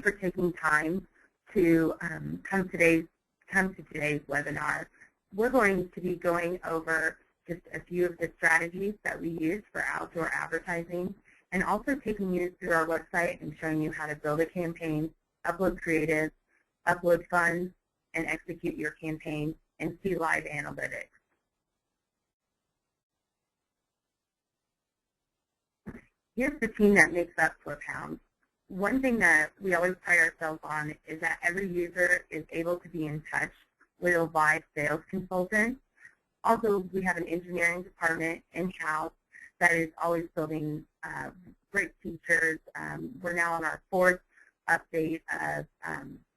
for taking time to come to today's webinar. We're going to be going over just a few of the strategies that we use for outdoor advertising, and also taking you through our website and showing you how to build a campaign, upload creative, upload funds, and execute your campaign and see live analytics. Here's the team that makes up FlipHound. One thing that we always pride ourselves on is that every user is able to be in touch with a live sales consultant. Also, we have an engineering department in-house that is always building great features. We're now on our 4th update of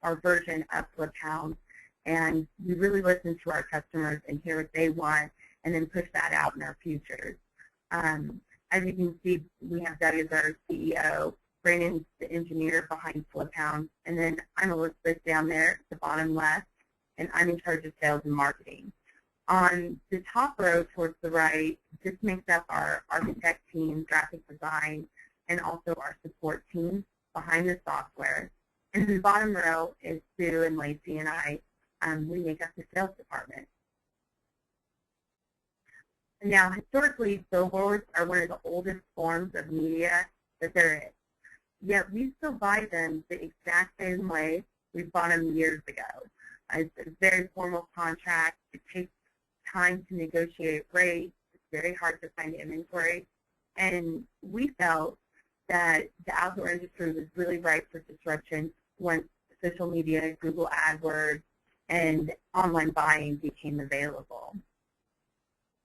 our version of FlipHound, and we really listen to our customers and hear what they want and then push that out in our features. As you can see, we have Doug as our CEO, Brandon's the engineer behind FlipHound, and then I'm Elizabeth down there at the bottom left, and I'm in charge of sales and marketing. On the top row towards the right, this makes up our architect team, graphic design, and also our support team behind the software. And the bottom row is Sue and Lacey and I. We make up the sales department. Now, historically, billboards are one of the oldest forms of media that there is. Yet we still buy them the exact same way we bought them years ago. It's a very formal contract. It takes time to negotiate rates. It's very hard to find inventory. And we felt that the outdoor industry was really ripe for disruption once social media, Google AdWords, and online buying became available.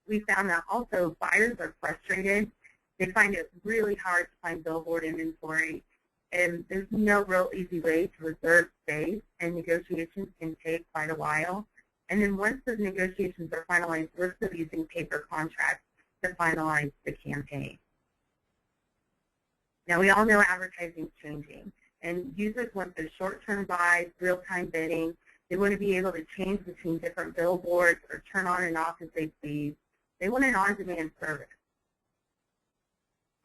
We found that also buyers are frustrated. They find it really hard to find billboard inventory, and there's no real easy way to reserve space, and negotiations can take quite a while. And then once those negotiations are finalized, we're still using paper contracts to finalize the campaign. Now, we all know advertising is changing, and users want the short-term buys, real-time bidding. They want to be able to change between different billboards or turn on and off as they please. They want an on-demand service.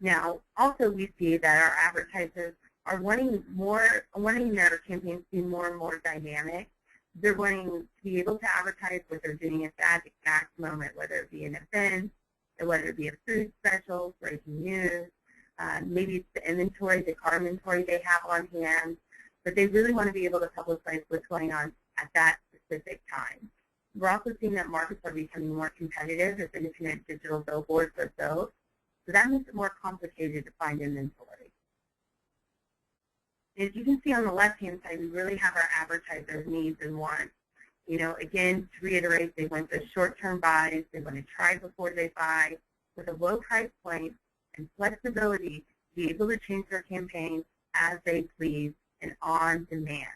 Now, also we see that our advertisers are wanting their campaigns to be more and more dynamic. They're wanting to be able to advertise what they're doing at that exact moment, whether it be an event, or whether it be a food special, breaking news, maybe it's the inventory, the car inventory they have on hand, but they really want to be able to publicize what's going on at that specific time. We're also seeing that markets are becoming more competitive as independent digital billboards are built, so that makes it more complicated to find inventory. As you can see on the left-hand side, we really have our advertisers' needs and wants. You know, again, to reiterate, they want the short-term buys, they want to try before they buy, with a low price point and flexibility to be able to change their campaigns as they please and on demand.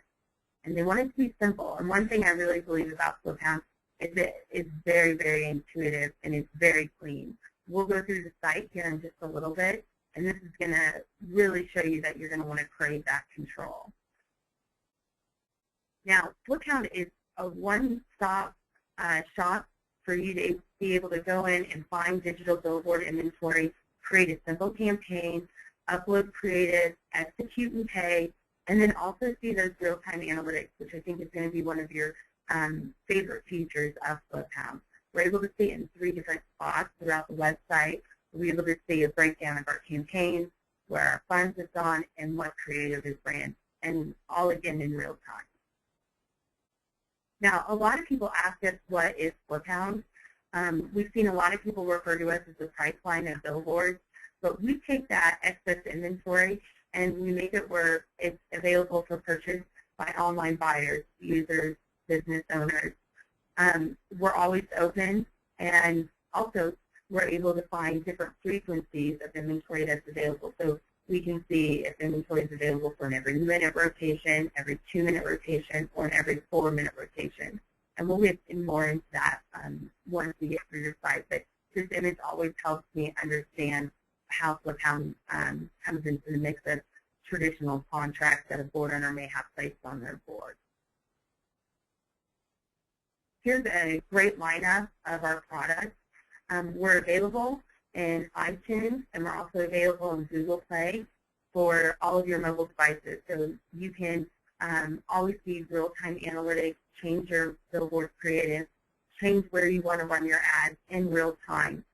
And they want it to be simple. And one thing I really believe about FlipHound is that it's very, very intuitive and it's very clean. We'll go through the site here in just a little bit, and this is going to really show you that you're going to want to crave that control. Now, FlipHound is a one-stop shop for you to be able to go in and find digital billboard inventory, create a simple campaign, upload creative, execute and pay, and then also see those real-time analytics, which I think is going to be one of your favorite features of FlipHound. We're able to see it in 3 different spots throughout the website. We're able to see a breakdown of our campaigns, where our funds have gone, and what creative is ran, and all again in real time. Now, a lot of people ask us, what is FlipHound? We've seen a lot of people refer to us as the Priceline of billboards, but we take that excess inventory and we make it where it's available for purchase by online buyers, users, business owners. We're always open, and also we're able to find different frequencies of inventory that's available. So we can see if inventory is available for an every minute rotation, every 2-minute rotation, or an every 4-minute rotation. And we'll get more into that once we get through your site. But this image always helps me understand how FlipHound comes into the mix of traditional contracts that a board owner may have placed on their board. Here's a great lineup of our products. We're available in iTunes, and we're also available in Google Play. for all of your mobile devices. So you can always see real-time analytics, change your billboard creative, change where you want to run your ads in real time.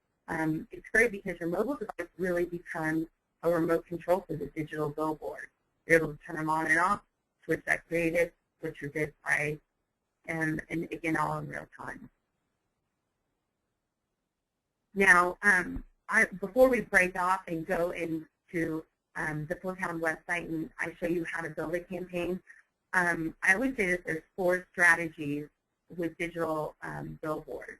It's great because your mobile device really becomes a remote control for the digital billboard. You're able to turn them on and off, switch that creative, switch your bid price, and again, all in real time. Now, before we break off and go into the FlipHound website and I show you how to build a campaign, I always say that there's 4 strategies with digital billboards.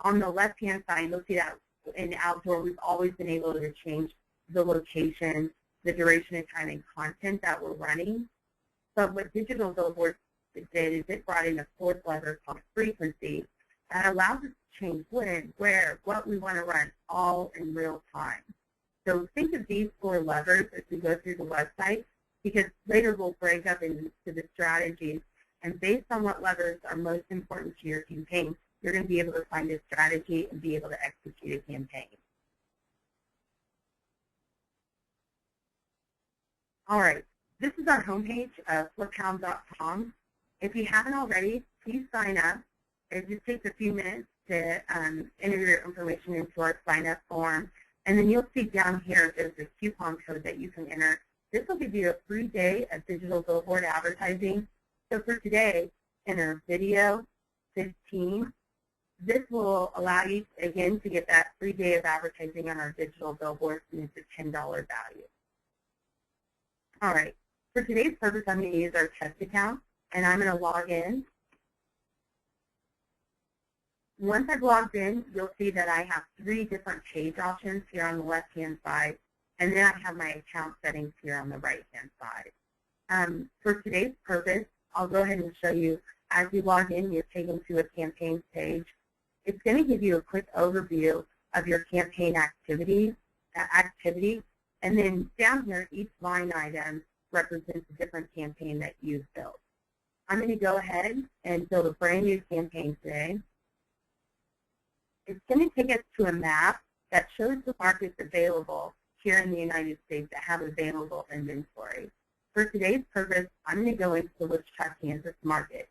On the left-hand side, you'll see that in outdoor, we've always been able to change the location, the duration of time, and content that we're running. But what digital billboards did is it brought in a 4th lever called frequency that allows us to change when, where, what we want to run, all in real time. So think of these 4 levers as we go through the website, because later we'll break up into the strategies. And based on what levers are most important to your campaign, you're going to be able to find a strategy and be able to execute a campaign. All right, this is our homepage, FlipHound.com. If you haven't already, please sign up. It just takes a few minutes to enter your information into our sign-up form. And then you'll see down here there's a coupon code that you can enter. This will give you a free day of digital billboard advertising. So for today, enter video 15. This will allow you, again, to get that free day of advertising on our digital billboards, and it's a $10 value. All right, for today's purpose, I'm going to use our test account, and I'm going to log in. Once I've logged in, you'll see that I have 3 different page options here on the left-hand side, and then I have my account settings here on the right-hand side. For today's purpose, I'll go ahead and show you, as you log in, you're taken to a campaigns page. It's going to give you a quick overview of your campaign activity, and then down here, each line item represents a different campaign that you've built. I'm going to go ahead and build a brand new campaign today. It's going to take us to a map that shows the markets available here in the United States that have available inventory. For today's purpose, I'm going to go into the Wichita, Kansas market.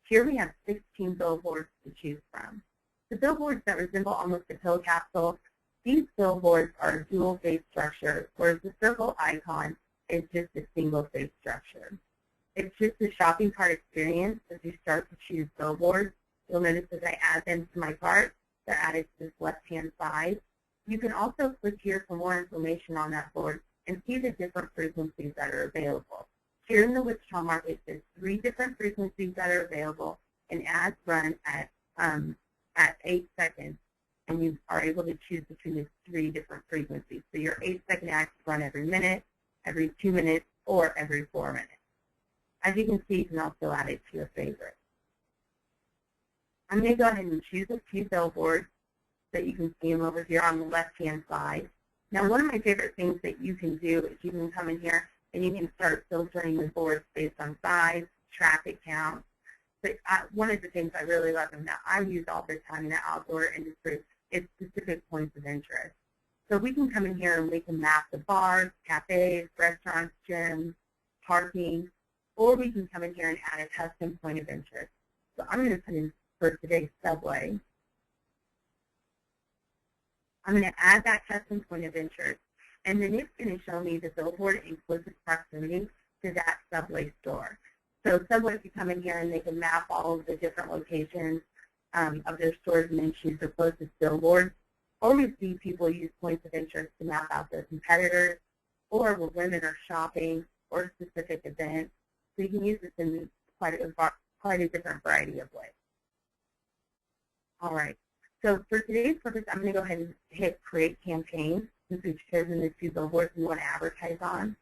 Here we have 16 billboards to choose from. The billboards that resemble almost a pill capsule, these billboards are a dual face structure, whereas the circle icon is just a single face structure. It's just a shopping cart experience as you start to choose billboards. You'll notice as I add them to my cart, they're added to this left-hand side. You can also click here for more information on that board and see the different frequencies that are available. Here in the Wichita market, there's 3 different frequencies that are available, and ads run at 8 seconds, and you are able to choose between the 3 different frequencies. So your 8-second ads run every minute, every 2 minutes, or every 4 minutes. As you can see, you can also add it to your favorites. I'm going to go ahead and choose a few billboards so that you can see them over here on the left-hand side. Now, one of my favorite things that you can do is you can come in here and you can start filtering the boards based on size, traffic count. But one of the things I really love and that I use all the time in the outdoor industry is specific points of interest. So we can come in here and we can map the bars, cafes, restaurants, gyms, parking, or we can come in here and add a custom point of interest. So I'm going to put in for today's Subway. I'm going to add that custom point of interest, and then it's going to show me the billboard in closest proximity to that Subway store. So Subway can come in here and they can map all of the different locations of their stores and then choose the closest billboard. Or we see people use points of interest to map out their competitors, or where women are shopping, or a specific event. So you can use this in quite a different variety of ways. All right. So for today's purpose, I'm going to go ahead and hit Create Campaign since we've chosen the 2 billboards we want to advertise on.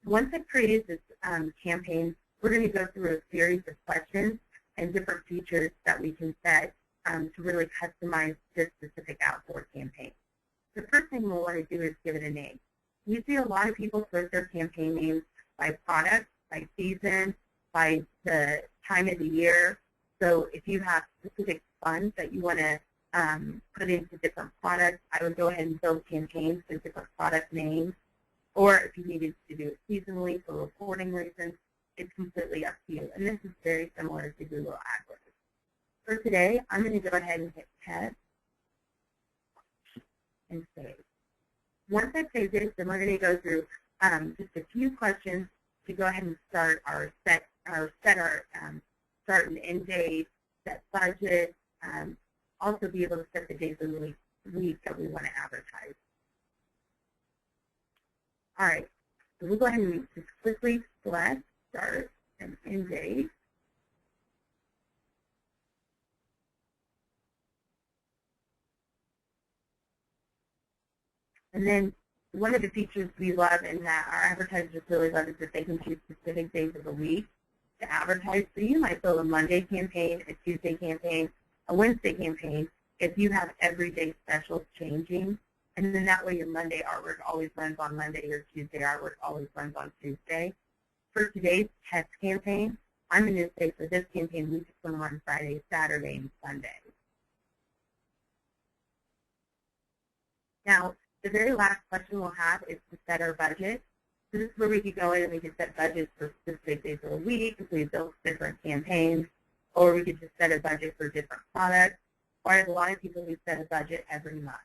Once I've created this campaign, we're going to go through a series of questions and different features that we can set to really customize this specific outdoor campaign. The first thing we'll want to do is give it a name. We see a lot of people sort their campaign names by product, by season, by the time of the year. So if you have specific funds that you want to put into different products, I would go ahead and build campaigns for different product names. or if you needed to do it seasonally for reporting reasons, it's completely up to you. And this is very similar to Google AdWords. For today, I'm going to go ahead and hit test and save. Once I save this, then we're going to go through just a few questions to go ahead and start our set our start and end date, set budget, also be able to set the days of the week that we want to advertise. All right, so we'll go ahead and just quickly select start and end date. And then one of the features we love and that our advertisers really love is that they can choose specific days of the week to advertise. So you might build a Monday campaign, a Tuesday campaign, a Wednesday campaign if you have everyday specials changing. And then that way your Monday artwork always runs on Monday, your Tuesday artwork always runs on Tuesday. For today's test campaign, I'm going to say for this campaign, we just want to run Friday, Saturday, and Sunday. Now, the very last question we'll have is to set our budget. So this is where we could go in and we could set budgets for specific days of the week if we built different campaigns, or we could just set a budget for different products, or I have a lot of people who set a budget every month.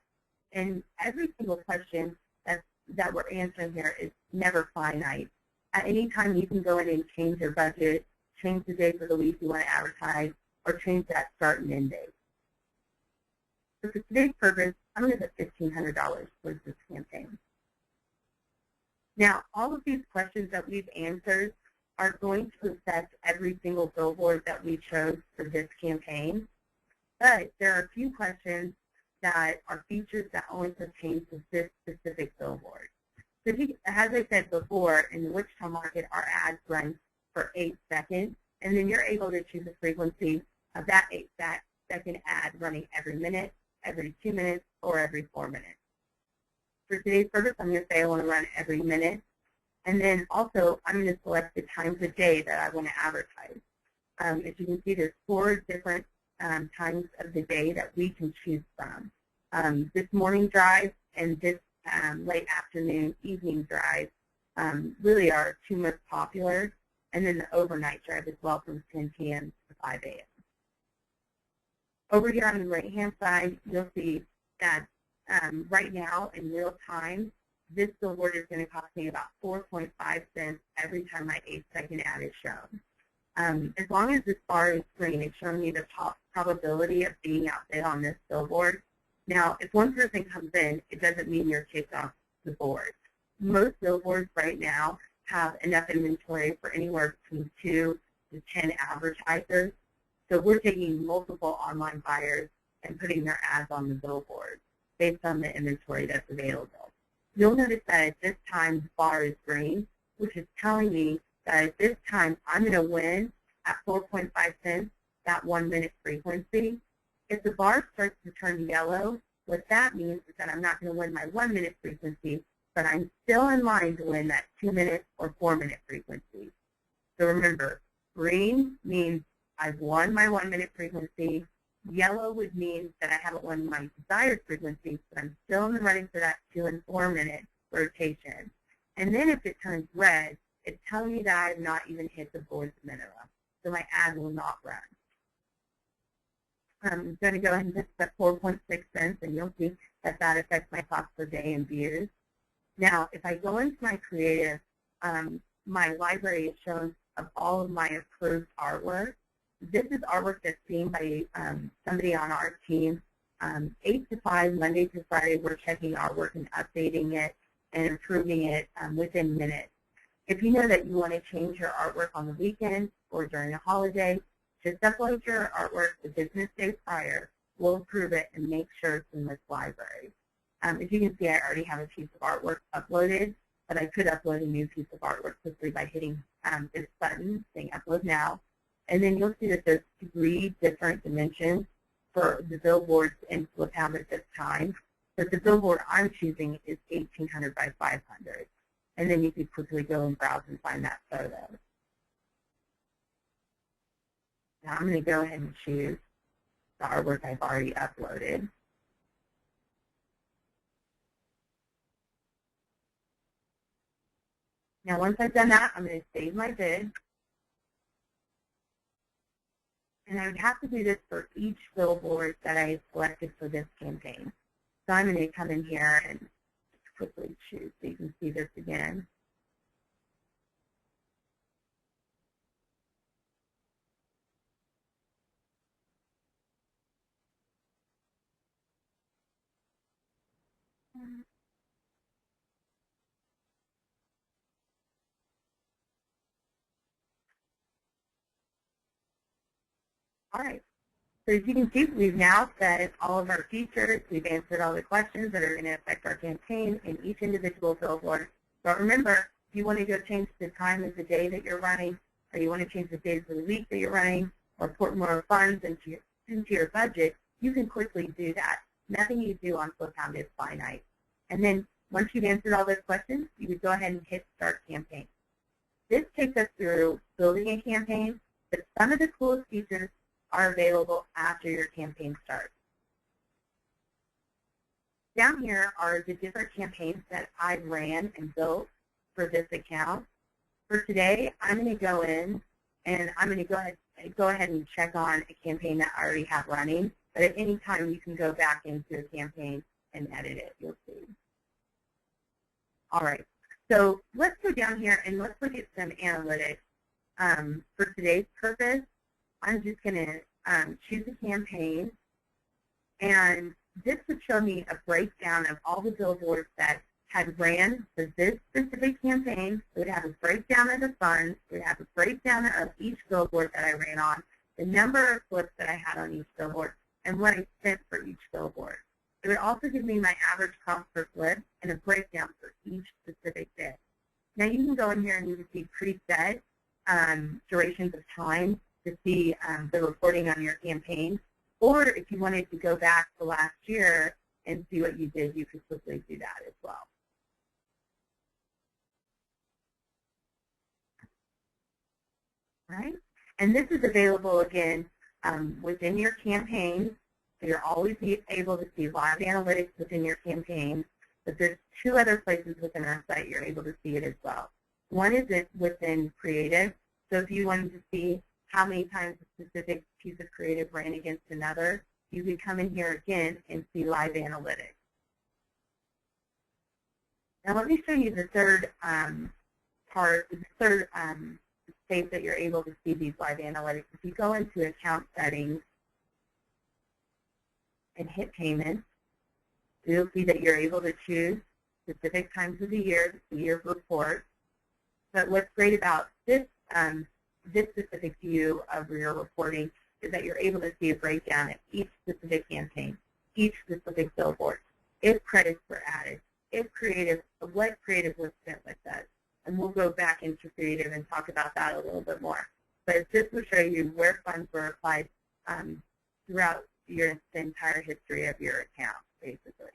And every single question that we're answering here is never finite. At any time you can go in and change your budget, change the days of the week you want to advertise, or change that start and end date. So for today's purpose, I'm going to put $1,500 towards this campaign. Now, all of these questions that we've answered are going to affect every single billboard that we chose for this campaign, but there are a few questions that are features that only pertain to this specific billboard. So as I said before, in the Wichita market, our ads run for 8 seconds, and then you're able to choose a frequency of that 8-second ad running every minute, every 2 minutes, or every 4 minutes. For today's purpose, I'm going to say I want to run every minute. And then also, I'm going to select the times of day that I want to advertise. As you can see, there's 4 different times of the day that we can choose from. This morning drive and this late afternoon, evening drive really are 2 most popular. And then the overnight drive as well from 10 p.m. to 5 a.m. Over here on the right-hand side, you'll see that right now, in real time, this billboard is going to cost me about 4.5 cents every time my 8-second ad is shown. As long as this bar is green, it's showing me the top probability of being out there on this billboard. Now, if one person comes in, it doesn't mean you're kicked off the board. Most billboards right now have enough inventory for anywhere between 2 to 10 advertisers. So we're taking multiple online buyers and putting their ads on the billboard based on the inventory that's available. You'll notice that at this time the bar is green, which is telling me that at this time I'm going to win at 4.5 cents, that 1 minute frequency. If the bar starts to turn yellow, what that means is that I'm not going to win my 1 minute frequency, but I'm still in line to win that 2 minute or 4 minute frequency. So remember, green means I've won my 1 minute frequency. Yellow would mean that I haven't won my desired frequency, but I'm still in the running for that 2 and 4 minute rotation. And then if it turns red, it's telling me that I have not even hit the board's minimum, so my ad will not run. I'm going to go ahead and hit that 4.6 cents, and you'll see that that affects my cost per day in views. Now, if I go into my creative, my library is shown of all of my approved artwork. This is artwork that's seen by somebody on our team. 8 to 5, Monday through Friday, we're checking artwork and updating it and improving it within minutes. If you know that you want to change your artwork on the weekend or during a holiday, just upload your artwork the business day prior. We'll approve it and make sure it's in this library. As you can see, I already have a piece of artwork uploaded, but I could upload a new piece of artwork quickly by hitting this button saying Upload Now. And then you'll see that there's 3 different dimensions for the billboards in FlipHound at this time. But the billboard I'm choosing is 1800 by 500. And then you can quickly go and browse and find that photo. Now I'm going to go ahead and choose the artwork I've already uploaded. Now once I've done that, I'm going to save my bid. And I would have to do this for each billboard that I selected for this campaign. So I'm going to come in here and quickly choose so you can see this again. All right. So as you can see, we've now set all of our features. We've answered all the questions that are going to affect our campaign in each individual billboard. But remember, if you want to go change the time of the day that you're running, or you want to change the days of the week that you're running, or put more funds into your budget, you can quickly do that. Nothing you do on FlipHound is finite. And then once you've answered all those questions, you would go ahead and hit Start Campaign. This takes us through building a campaign, but some of the coolest features are available after your campaign starts. Down here are the different campaigns that I ran and built for this account. For today, I'm going to go in and I'm going to go ahead and check on a campaign that I already have running. But at any time, you can go back into a campaign and edit it. You'll see. All right. So let's go down here and let's look at some analytics. For today's purpose, I'm just going to choose a campaign, and this would show me a breakdown of all the billboards that had ran for this specific campaign. It would have a breakdown of the funds. It would have a breakdown of each billboard that I ran on, the number of flips that I had on each billboard, and what I spent for each billboard. It would also give me my average cost per flip and a breakdown for each specific bid. Now you can go in here and you can see preset durations of time to see the reporting on your campaign. Or if you wanted to go back to last year and see what you did, you could quickly do that as well. All right? And this is available, again, within your campaign. So you're always able to see live analytics within your campaign. But there's two other places within our site you're able to see it as well. One is within creative. So if you wanted to see how many times a specific piece of creative ran against another, you can come in here again and see live analytics. Now let me show you the third space that you're able to see these live analytics. If you go into account settings and hit payments, you'll see that you're able to choose specific times of the year to see your report. But what's great about this this specific view of your reporting is that you're able to see a breakdown of each specific campaign, each specific billboard, if credits were added, what creative was spent with that. And we'll go back into creative and talk about that a little bit more. But this will show you where funds were applied throughout the entire history of your account, basically.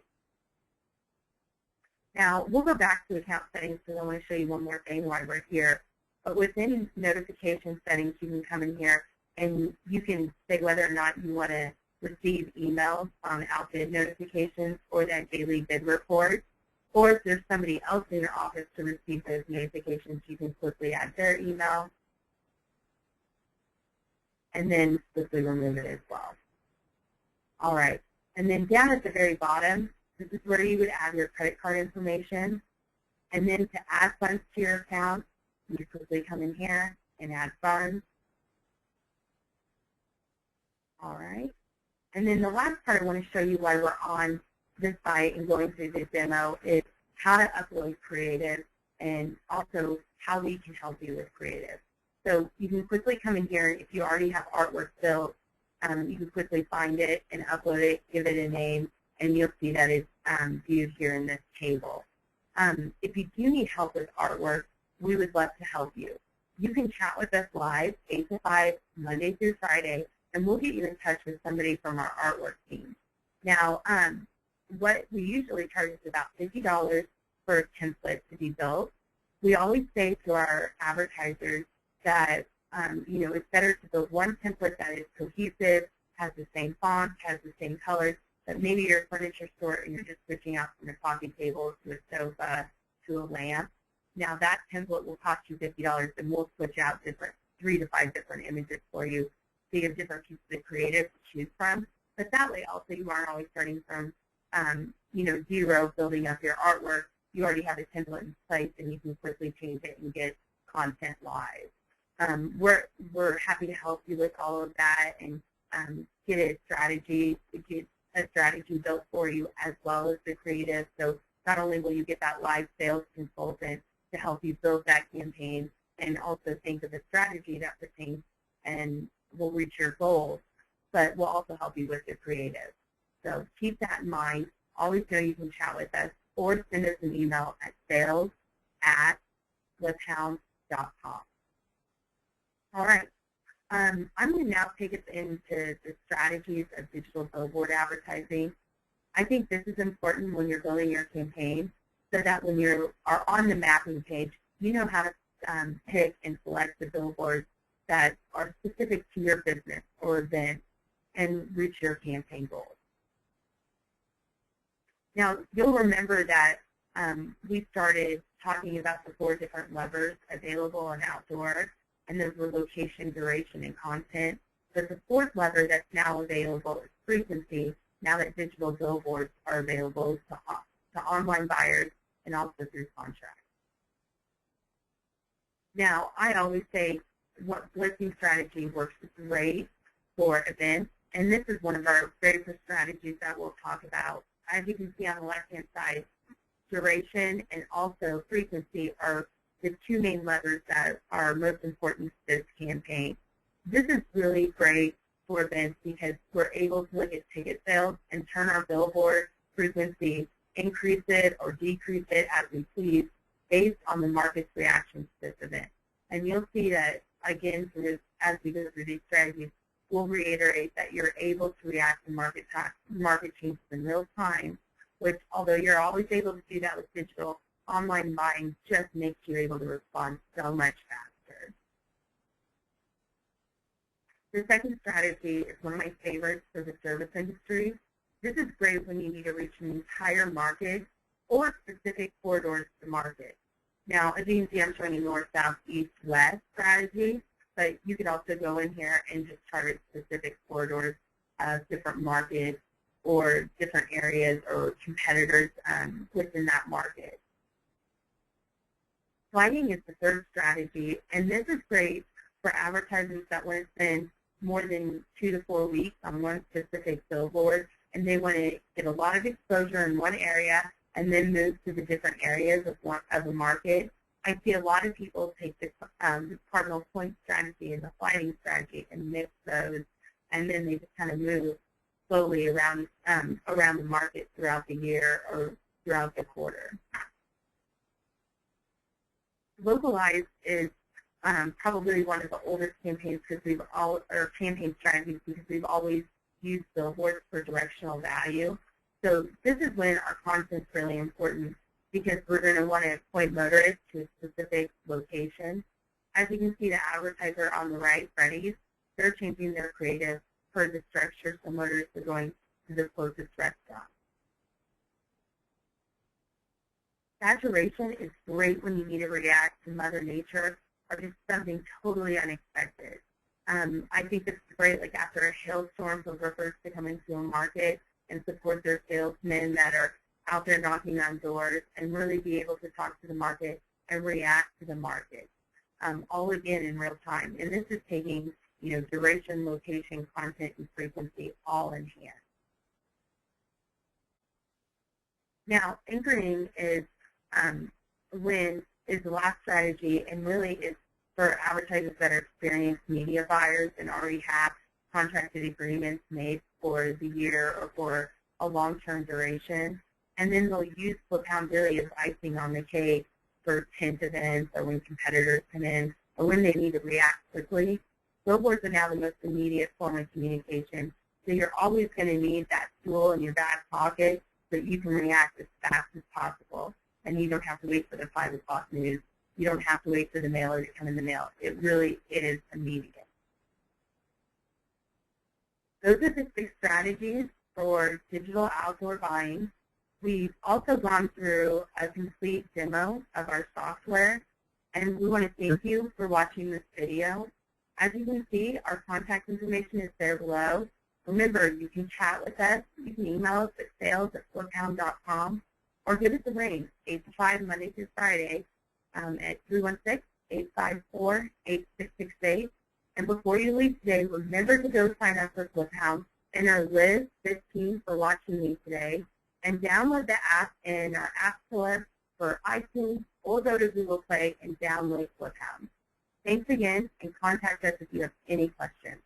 Now, we'll go back to account settings because I want to show you one more thing while we're here. But within notification settings, you can come in here and you can say whether or not you want to receive emails on outbid notifications or that daily bid report. Or if there's somebody else in your office to receive those notifications, you can quickly add their email and then quickly remove it as well. All right. And then down at the very bottom, this is where you would add your credit card information. And then to add funds to your account, you quickly come in here and add funds. All right. And then the last part I want to show you while we're on this site and going through this demo is how to upload creative and also how we can help you with creative. So you can quickly come in here. If you already have artwork built, you can quickly find it and upload it, give it a name, and you'll see that it's viewed here in this table. If you do need help with artwork, we would love to help you. You can chat with us live, 8 to 5, Monday through Friday, and we'll get you in touch with somebody from our artwork team. Now, what we usually charge is about $50 for a template to be built. We always say to our advertisers that you know, it's better to build one template that is cohesive, has the same font, has the same colors, but maybe you're a furniture store and you're just switching out from a coffee table to a sofa to a lamp. Now that template will cost you $50, and we'll switch out 3 to 5 different images for you, so you have different pieces of creative to choose from. But that way also you aren't always starting from zero, building up your artwork. You already have a template in place, and you can quickly change it and get content live. We're happy to help you with all of that and get a strategy built for you, as well as the creative. So not only will you get that live sales consultant to help you build that campaign and also think of a strategy that pertains and will reach your goals, but we'll also help you with the creative. So keep that in mind. Always know you can chat with us or send us an email at sales@fliphound.com. All right. I'm going to now take us into the strategies of digital billboard advertising. I think this is important when you're building your campaign, so that when you are on the mapping page, you know how to pick and select the billboards that are specific to your business or event and reach your campaign goals. Now, you'll remember that we started talking about the 4 different levers available in outdoor, and those were location, duration, and content. But the 4th lever that's now available is frequency, now that digital billboards are available to online buyers and also through contracts. Now, I always say what blitzing strategy works great for events, and this is one of our very first strategies that we'll talk about. As you can see on the left-hand side, duration and also frequency are the 2 main levers that are most important to this campaign. This is really great for events because we're able to look at ticket sales and turn our billboard frequency, increase it or decrease it as we please based on the market's reaction to this event. And you'll see that, again, as we go through these strategies, we'll reiterate that you're able to react to market changes in real time, which, although you're always able to do that with digital, online buying just makes you able to respond so much faster. The second strategy is one of my favorites for the service industry. This is great when you need to reach an entire market or specific corridors to the market. Now, as you can see, I'm showing a north, south, east, west strategy, but you could also go in here and just target specific corridors of different markets or different areas or competitors within that market. Flagging is the 3rd strategy, and this is great for advertisers that want to spend more than 2 to 4 weeks on one specific billboard, and they want to get a lot of exposure in one area and then move to the different areas of the market. I see a lot of people take the cardinal point strategy and the flagging strategy and mix those, and then they just kind of move slowly around the market throughout the year or throughout the quarter. Localized is probably one of the oldest campaign strategies because we've always used billboards for directional value. So this is when our content's really important because we're going to want to point motorists to a specific location. As you can see, the advertiser on the right, Freddy's, they're changing their creative per the structure, so motorists are going to the closest restaurant. Saturation is great when you need to react to Mother Nature or just something totally unexpected. I think it's great, like after a hailstorm, for workers to come into a market and support their salesmen that are out there knocking on doors and really be able to talk to the market and react to the market, all again in real time. And this is taking, duration, location, content, and frequency all in hand. Now, anchoring is the last strategy, and really is for advertisers that are experienced media buyers and already have contracted agreements made for the year or for a long-term duration. And then they'll use FlipHound really as icing on the cake for tent events or when competitors come in or when they need to react quickly. Billboards are now the most immediate form of communication, so you're always going to need that tool in your back pocket so that you can react as fast as possible. And you don't have to wait for the 5 o'clock news. You don't have to wait for the mailer to come in the mail. It really is immediate. Those are the 6 strategies for digital outdoor buying. We've also gone through a complete demo of our software, and we want to thank you for watching this video. As you can see, our contact information is there below. Remember, you can chat with us. You can email us at sales@fliphound.com or give us a ring, 8 to 5, Monday through Friday, at 316-854-8668. And before you leave today, remember to go sign up for FlipHound. Enter Liz15 for watching me today, and download the app in our App Store for iTunes, or go to Google Play and download FlipHound. Thanks again, and contact us if you have any questions.